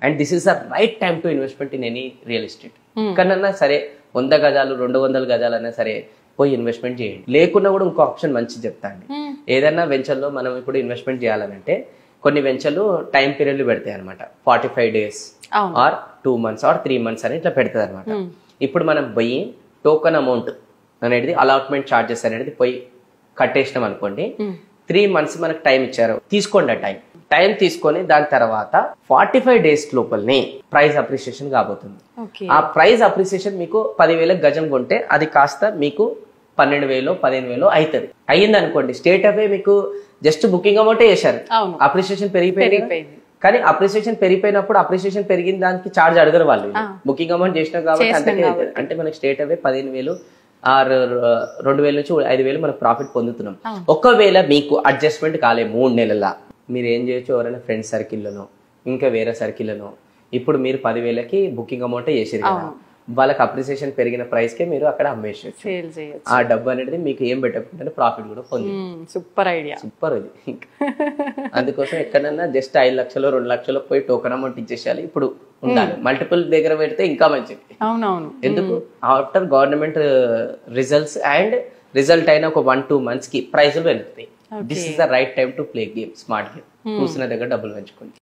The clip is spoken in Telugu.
And this is the right time to investment in any real estate. ఎక్కడన్నా సరే 100 గజాలు 200 గజాలన్నా సరే పోయి ఇన్వెస్ట్మెంట్ చేయండి. లేకున్నా కూడా ఇంకో ఆప్షన్ మంచిది చెప్తా అండి. ఏదైనా వెంచర్లో మనం ఇప్పుడు ఇన్వెస్ట్మెంట్ చేయాలంటే కొన్ని వెంచర్లు టైం పీరియడ్లు పెడతాయి అనమాట. 45 days or 2 months or 3 months అని ఇట్లా పెడతాయి అనమాట. ఇప్పుడు మనం పోయి టోకన్ అమౌంట్ అనేది అలాట్మెంట్ ఛార్జెస్ అనేది పోయి కట్టేసినాం అనుకోండి, 3 months మనకు టైం ఇచ్చారు, తీసుకోండి. ఆ టైం తీసుకొని దాని తర్వాత 45 days లోపలనే ప్రైస్ అప్రిసియేషన్ కాబోతుంది. ఆ ప్రైస్ అప్రిసియేషన్ మీకు 10,000 గజం కొంటే అది కాస్త మీకు 12,000 15,000 అవుతుంది. అయ్యింది అనుకోండి, స్టేట్ అవే మీకు జస్ట్ బుకింగ్ అమౌంటే చేశారు, అప్రిసియేషన్ పెరిగిపోయింది. కానీ అప్రిసియేషన్ పెరిగిపోయినప్పుడు అప్రిసియేషన్ పెరిగిన దానికి ఛార్జ్ అడగరు వాళ్ళు, బుకింగ్ అమౌంట్ చేసినాం కాబట్టి అంతకే అవుతుంది. అంటే మనకి స్టేట్ అవే 15,000 ఆర్ 2,000 నుంచి 5,000 మనకు ప్రాఫిట్ పొందుతున్నాం. ఒకవేళ మీకు అడ్జస్ట్మెంట్ కాలే 3 నెలల, మీరు ఏం చేయొచ్చు, ఎవరైనా ఫ్రెండ్స్ సర్కిల్లోనో ఇంకా వేరే సర్కిల్లోనో ఇప్పుడు మీరు 10,000కి బుకింగ్ అమౌంట్ చేసారు కదా, వాళ్ళకి అప్రిసియేషన్ పెరిగిన ప్రైస్ కే మీరు అక్కడ అమ్మేసేయచ్చు. ఆ డబ్బు అనేది మీకు ఏం పెట్టకుండా ప్రాఫిట్ కూడా పొంది. సూపర్ ఐడియా, సూపర్ ఇది. అందుకోసం ఎక్కడన్నా జస్ట్ 5 లక్షలు 2 లక్షలు పోయి టోకన్ అమౌంట్ ఇచ్చేసేయాలి. ఇప్పుడు ఉండాలి, మల్టిపుల్ దగ్గర పెడితే ఇంకా మంచిది. అవునవును. ఎందుకు ఆఫ్టర్ గవర్నమెంట్ రిజల్ట్ అయిన ఒక 1-2 months కి ప్రైజులు పెరుగుతాయి. This is the right time to play game, smart game. చూసిన దగ్గర డబ్బులు పెంచుకోండి.